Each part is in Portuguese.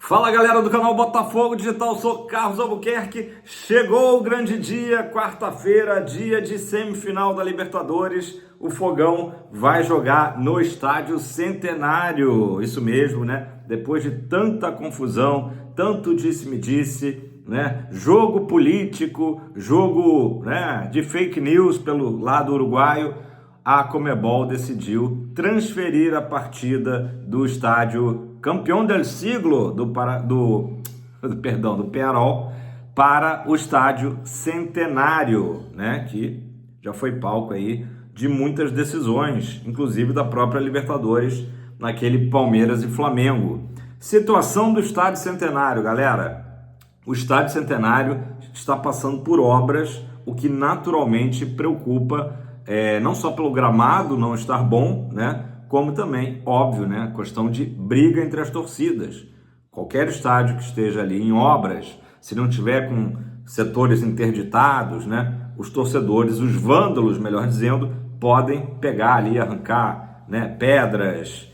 Fala galera do canal Botafogo Digital, sou Carlos Albuquerque. Chegou o grande dia, quarta-feira, dia de semifinal da Libertadores. O Fogão vai jogar no Estádio Centenário, isso mesmo, né? Depois de tanta confusão, tanto disse-me-disse, né? Jogo político, jogo, né, de fake news pelo lado uruguaio, a Conmebol decidiu transferir a partida do estádio campeão del siglo do Peñarol para o estádio Centenário, né, que já foi palco aí de muitas decisões, inclusive da própria Libertadores, naquele Palmeiras e Flamengo. Situação do estádio Centenário, galera. O estádio Centenário está passando por obras, o que naturalmente preocupa, não só pelo gramado não estar bom, né, como também, óbvio, né, questão de briga entre as torcidas. Qualquer estádio que esteja ali em obras, se não tiver com setores interditados, né, os torcedores, os vândalos, melhor dizendo, podem pegar ali, arrancar, né, pedras,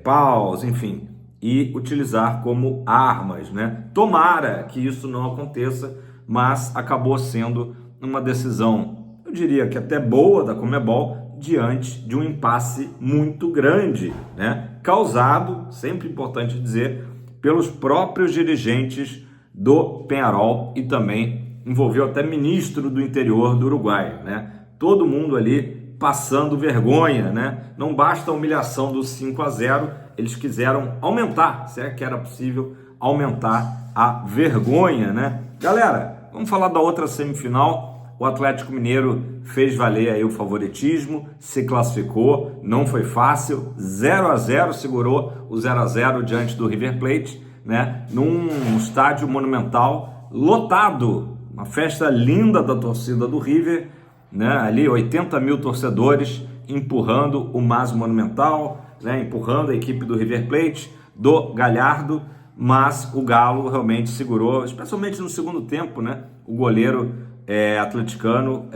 paus, enfim, e utilizar como armas, né? Tomara que isso não aconteça, mas acabou sendo uma decisão, eu diria que até boa da Conmebol, diante de um impasse muito grande, né? Causado, sempre importante dizer, pelos próprios dirigentes do Peñarol e também envolveu até ministro do interior do Uruguai, né? Todo mundo ali passando vergonha, né? Não basta a humilhação do 5-0, eles quiseram aumentar, se é que era possível aumentar a vergonha, né? Galera, vamos falar da outra semifinal. O Atlético Mineiro fez valer aí o favoritismo, se classificou, não foi fácil, 0-0, segurou o 0-0 diante do River Plate, né? Num estádio monumental, lotado, uma festa linda da torcida do River, né? Ali 80 mil torcedores empurrando o MAS Monumental, né? Empurrando a equipe do River Plate, do Galhardo, mas o Galo realmente segurou, especialmente no segundo tempo, né? O goleiro atleticano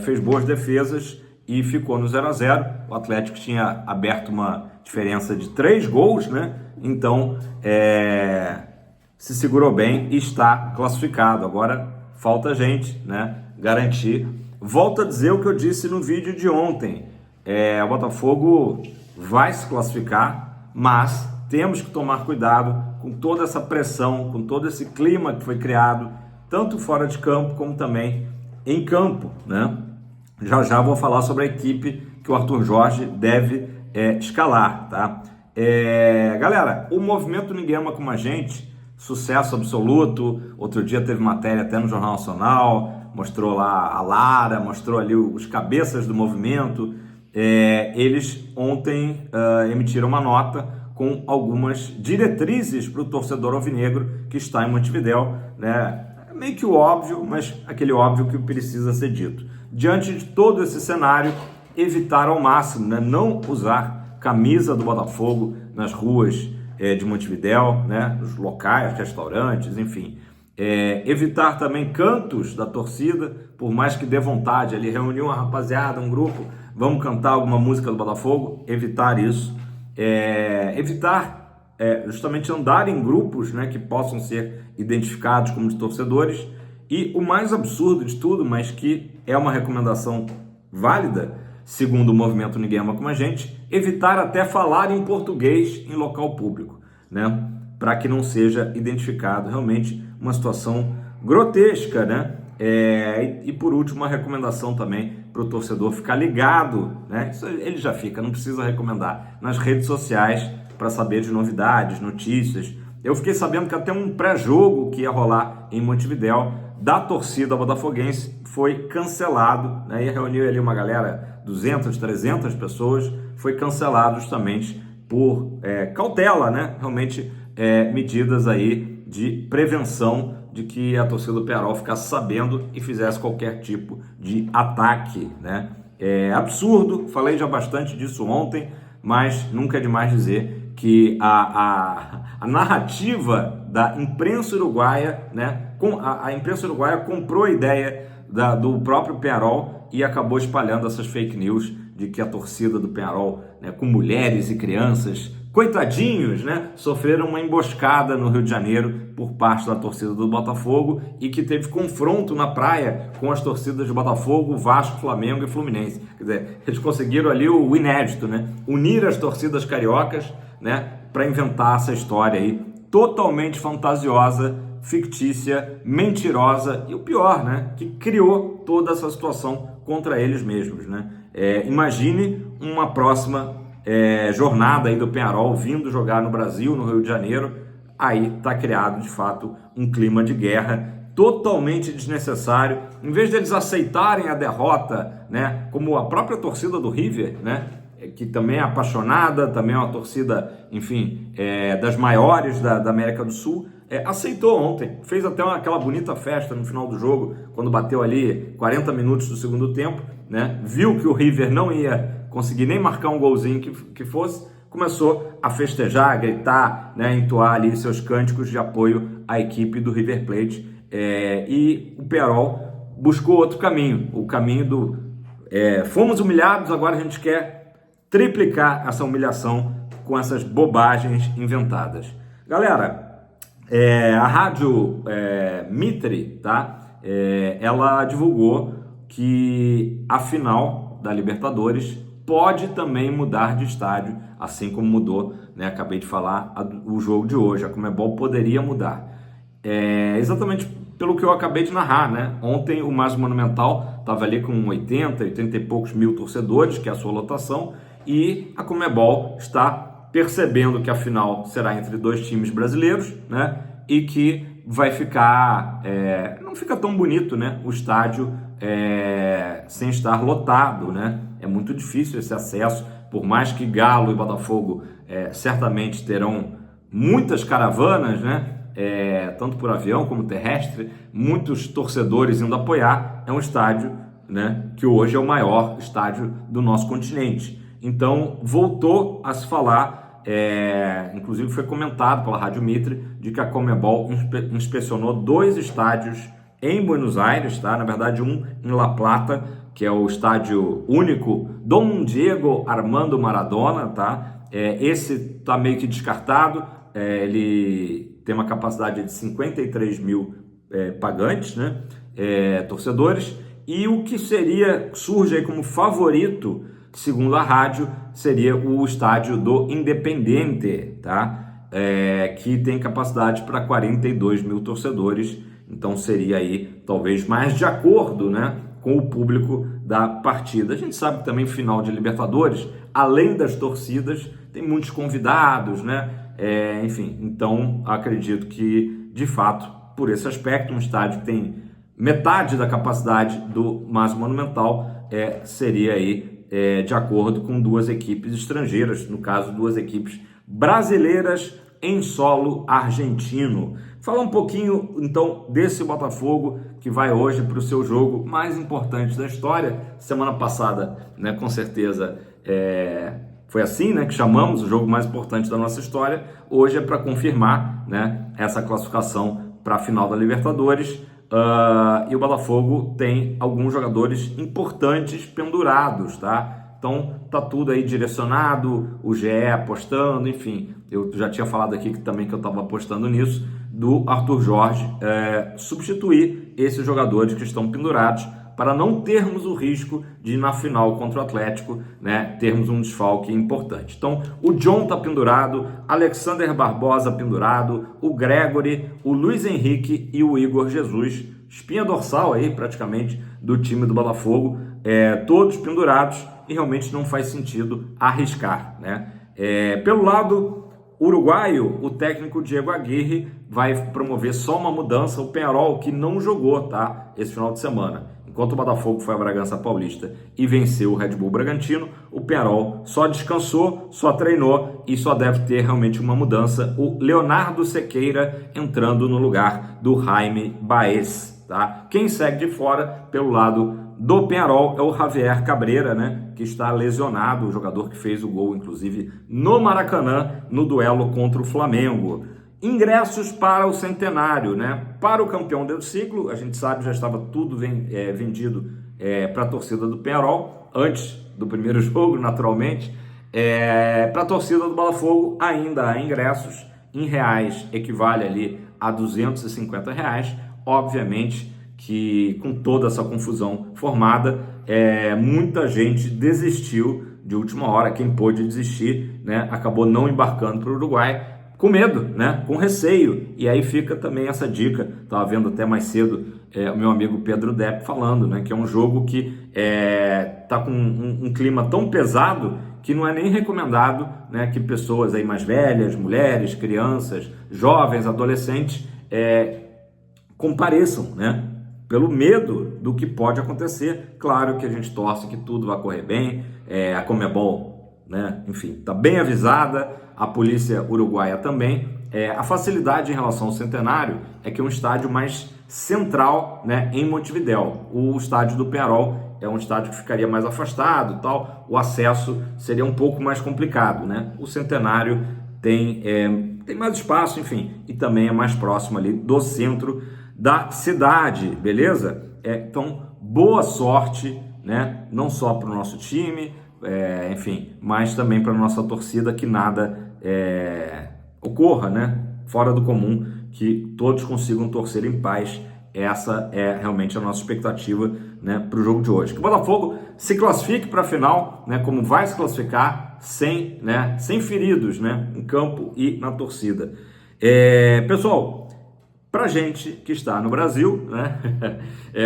fez boas defesas e ficou no 0-0. O Atlético tinha aberto uma diferença de 3 gols, né? Então se segurou bem e está classificado. Agora falta a gente, né, garantir. Volto a dizer o que eu disse no vídeo de ontem. O Botafogo vai se classificar, mas temos que tomar cuidado com toda essa pressão, com todo esse clima que foi criado, tanto fora de campo como também em campo, né? Já vou falar sobre a equipe que o Arthur Jorge deve escalar, tá? Galera, o movimento Ninguém Ama Como a Gente, sucesso absoluto. Outro dia teve matéria até no Jornal Nacional, mostrou lá a Lara, mostrou ali os cabeças do movimento. Eles ontem emitiram uma nota com algumas diretrizes para o torcedor alvinegro que está em Montevidéu, né? Meio que o óbvio, mas aquele óbvio que precisa ser dito. Diante de todo esse cenário, evitar ao máximo, né, não usar camisa do Botafogo nas ruas de Montevidéu, né, nos locais, restaurantes, enfim. Evitar também cantos da torcida, por mais que dê vontade ali, reunir uma rapaziada, um grupo, vamos cantar alguma música do Botafogo, evitar isso. Evitar justamente andar em grupos, né, que possam ser identificados como de torcedores. E o mais absurdo de tudo, mas que é uma recomendação válida, segundo o movimento Ninguém Ama Como a Gente, evitar até falar em português em local público, né, para que não seja identificado. Realmente uma situação grotesca, né? E por último, uma recomendação também para o torcedor ficar ligado, né? Isso ele já fica, não precisa recomendar, nas redes sociais para saber de novidades, notícias. Eu fiquei sabendo que até um pré-jogo que ia rolar em Montevidéu da torcida botafoguense foi cancelado, né? Ia reunir ali uma galera, 200, 300 pessoas, foi cancelado justamente por cautela, né? Realmente medidas aí de prevenção de que a torcida do Peñarol ficasse sabendo e fizesse qualquer tipo de ataque, né? É absurdo, falei já bastante disso ontem, mas nunca é demais dizer que a narrativa da imprensa uruguaia, né? A imprensa uruguaia comprou a ideia do próprio Peñarol e acabou espalhando essas fake news de que a torcida do Peñarol, né, com mulheres e crianças, coitadinhos, né, sofreram uma emboscada no Rio de Janeiro por parte da torcida do Botafogo e que teve confronto na praia com as torcidas de Botafogo, Vasco, Flamengo e Fluminense. Quer dizer, eles conseguiram ali o inédito, né, unir as torcidas cariocas, né, para inventar essa história aí totalmente fantasiosa, fictícia, mentirosa e o pior, né, que criou toda essa situação contra eles mesmos, né? Imagine uma próxima jornada aí do Peñarol vindo jogar no Brasil, no Rio de Janeiro, aí está criado de fato um clima de guerra totalmente desnecessário. Em vez deles aceitarem a derrota, né, como a própria torcida do River, né, que também é apaixonada, também é uma torcida, enfim, das maiores da América do Sul, aceitou ontem, fez até aquela bonita festa no final do jogo, quando bateu ali 40 minutos do segundo tempo, né, viu que o River não ia conseguir nem marcar um golzinho que fosse, começou a festejar, a gritar, né, entoar ali seus cânticos de apoio à equipe do River Plate, e o Peñarol buscou outro caminho, o caminho do fomos humilhados, agora a gente quer triplicar essa humilhação com essas bobagens inventadas. Galera, a rádio Mitre, tá? Ela divulgou que a final da Libertadores pode também mudar de estádio, assim como mudou, né? Acabei de falar, o jogo de hoje, a Conmebol poderia mudar. Exatamente pelo que eu acabei de narrar, né? Ontem o Mais Monumental estava ali com 80 e poucos mil torcedores, que é a sua lotação, e a Conmebol está percebendo que a final será entre dois times brasileiros, né? E que vai ficar, não fica tão bonito, né? O estádio sem estar lotado, né? É muito difícil esse acesso, por mais que Galo e Botafogo certamente terão muitas caravanas, né? Tanto por avião como terrestre, muitos torcedores indo apoiar. É um estádio, né, que hoje é o maior estádio do nosso continente. Então voltou a se falar, inclusive foi comentado pela Rádio Mitre, de que a Conmebol inspecionou 2 estádios em Buenos Aires, tá? Na verdade um em La Plata, que é o estádio único Dom Diego Armando Maradona, tá? Esse tá meio que descartado, ele tem uma capacidade de 53 mil pagantes, né? Torcedores, e o que surge aí como favorito, segundo a rádio, seria o estádio do Independiente, tá? Que tem capacidade para 42 mil torcedores, então seria aí talvez mais de acordo, né, com o público da partida. A gente sabe que também final de Libertadores, além das torcidas, tem muitos convidados, né? Enfim, então acredito que, de fato, por esse aspecto, um estádio que tem metade da capacidade do Mais Monumental seria aí de acordo com 2 equipes estrangeiras, no caso 2 equipes brasileiras em solo argentino. Fala um pouquinho então desse Botafogo que vai hoje para o seu jogo mais importante da história. Semana passada, né, com certeza foi assim, né, que chamamos o jogo mais importante da nossa história. Hoje é para confirmar, né, essa classificação para a final da Libertadores. E o Botafogo tem alguns jogadores importantes pendurados, tá? Então tá tudo aí direcionado, o GE apostando, enfim. Eu já tinha falado aqui que eu estava apostando nisso, do Arthur Jorge substituir esses jogadores que estão pendurados, para não termos o risco de, na final contra o Atlético, né, termos um desfalque importante. Então, o John tá pendurado, Alexander Barbosa pendurado, o Gregory, o Luiz Henrique e o Igor Jesus, espinha dorsal aí, praticamente, do time do Botafogo, todos pendurados, e realmente não faz sentido arriscar, né? Pelo lado uruguaio, o técnico Diego Aguirre vai promover só uma mudança, o Peñarol, que não jogou, tá, esse final de semana. Enquanto o Botafogo foi a Bragança Paulista e venceu o Red Bull Bragantino, o Peñarol só descansou, só treinou e só deve ter realmente uma mudança. O Leonardo Sequeira entrando no lugar do Jaime Baez, tá? Quem segue de fora pelo lado do Peñarol é o Javier Cabreira, né, que está lesionado, o jogador que fez o gol, inclusive, no Maracanã, no duelo contra o Flamengo. Ingressos para o centenário, né? Para o campeão do ciclo, a gente sabe, já estava tudo vendido para a torcida do Peñarol, antes do primeiro jogo, naturalmente. Para a torcida do Botafogo ainda há ingressos, em reais equivale ali a R$250, obviamente que com toda essa confusão formada, muita gente desistiu de última hora, quem pôde desistir, né, acabou não embarcando para o Uruguai, com medo, né, com receio, e aí fica também essa dica, estava vendo até mais cedo o meu amigo Pedro Depp falando, né, que é um jogo que está com um clima tão pesado que não é nem recomendado, né, que pessoas aí mais velhas, mulheres, crianças, jovens, adolescentes compareçam, né, pelo medo do que pode acontecer. Claro que a gente torce que tudo vai correr bem, a Conmebol, né, enfim, está bem avisada, a polícia uruguaia também. A facilidade em relação ao Centenário é que é um estádio mais central, né, em Montevidéu. O estádio do Peñarol é um estádio que ficaria mais afastado, tal, o acesso seria um pouco mais complicado, né? O Centenário tem mais espaço, enfim, e também é mais próximo ali do centro da cidade, beleza? Então, boa sorte, né? Não só para o nosso time, enfim, mas também para a nossa torcida, que nada ocorra, né? Fora do comum, que todos consigam torcer em paz. Essa é realmente a nossa expectativa, né, para o jogo de hoje. Que o Botafogo se classifique para a final, né, como vai se classificar, sem feridos, né, em campo e na torcida. Pessoal, para gente que está no Brasil, né,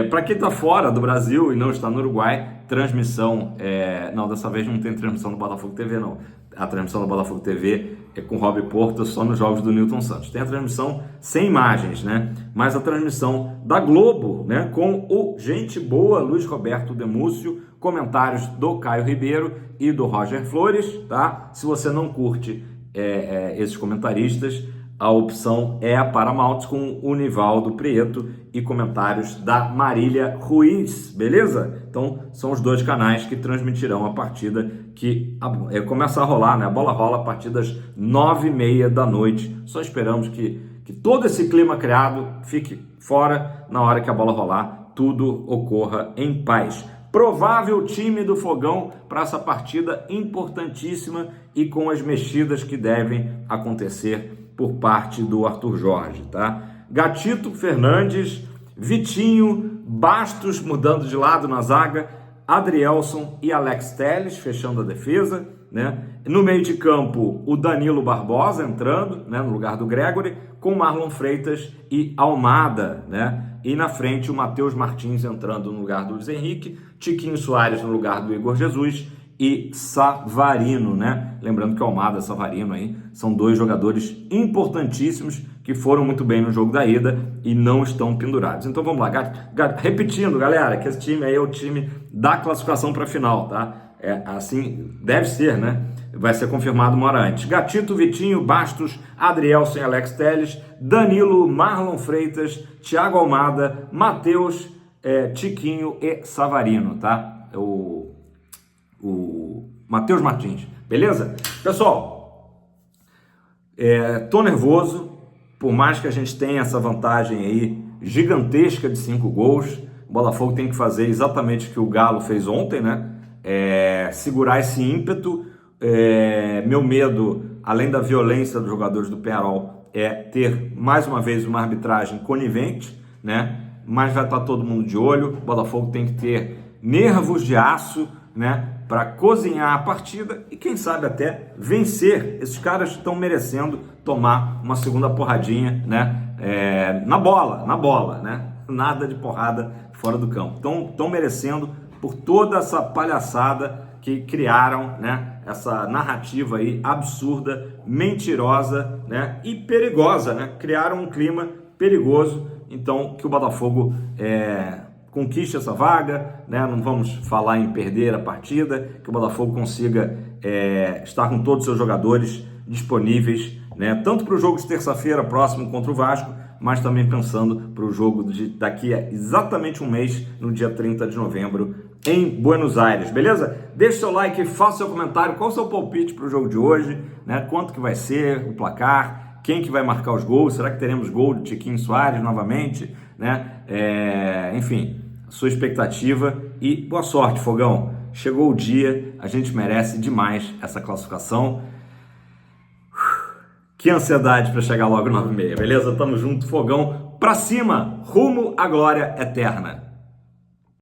para quem está fora do Brasil e não está no Uruguai, transmissão, não, dessa vez não tem transmissão do Botafogo TV, não. A transmissão do Botafogo TV é com o Rob Porto só nos jogos do Newton Santos. Tem a transmissão sem imagens, né? Mas a transmissão da Globo, né? Com o gente boa Luiz Roberto Demúcio, comentários do Caio Ribeiro e do Roger Flores, tá? Se você não curte esses comentaristas, a opção é a Paramount com o Nivaldo Prieto e comentários da Marília Ruiz, beleza? Então, são os dois canais que transmitirão a partida que começa a rolar, né? A bola rola a partir das 9h30 da noite. Só esperamos que todo esse clima criado fique fora na hora que a bola rolar, tudo ocorra em paz. Provável time do Fogão para essa partida importantíssima e com as mexidas que devem acontecer por parte do Arthur Jorge, tá? Gatito, Fernandes, Vitinho, Bastos mudando de lado na zaga, Adrielson e Alex Telles fechando a defesa, né? No meio de campo, o Danilo Barbosa entrando, né, no lugar do Gregory, com Marlon Freitas e Almada, né? E na frente o Matheus Martins entrando no lugar do Luiz Henrique, Tiquinho Soares no lugar do Igor Jesus e Savarino, né? Lembrando que Almada e Savarino aí são dois jogadores importantíssimos que foram muito bem no jogo da ida e não estão pendurados. Então vamos lá, repetindo, galera, que esse time aí é o time da classificação para a final, tá? Assim deve ser, né? Vai ser confirmado uma hora antes. Gatito, Vitinho, Bastos, Adrielson e Alex Telles, Danilo, Marlon Freitas, Thiago Almada, Matheus, Tiquinho e Savarino, tá? O Matheus Martins, beleza? Pessoal, tô nervoso, por mais que a gente tenha essa vantagem aí gigantesca de 5 gols, o Botafogo tem que fazer exatamente o que o Galo fez ontem, né? Segurar esse ímpeto. Meu medo, além da violência dos jogadores do Peñarol, é ter mais uma vez uma arbitragem conivente, né? Mas vai estar todo mundo de olho. O Botafogo tem que ter nervos de aço, né, para cozinhar a partida e quem sabe até vencer. Esses caras estão merecendo tomar uma segunda porradinha, né, na bola, né? Nada de porrada fora do campo. Estão merecendo por toda essa palhaçada que criaram, né, essa narrativa aí absurda, mentirosa, né, e perigosa, né? Criaram um clima perigoso. Então, que o Botafogo conquiste essa vaga, né? Não vamos falar em perder a partida, que o Botafogo consiga estar com todos os seus jogadores disponíveis, né? Tanto para o jogo de terça-feira próximo contra o Vasco, mas também pensando para o jogo daqui a exatamente um mês, no dia 30 de novembro, em Buenos Aires, beleza? Deixe seu like, faça seu comentário, qual o seu palpite para o jogo de hoje, né? Quanto que vai ser o placar, quem que vai marcar os gols, será que teremos gol de Tiquinho Soares novamente, né? Enfim, sua expectativa e boa sorte, Fogão. chegou o dia, a gente merece demais essa classificação. Que ansiedade para chegar logo no 9-6, beleza? Tamo junto, fogão pra cima, rumo à glória eterna.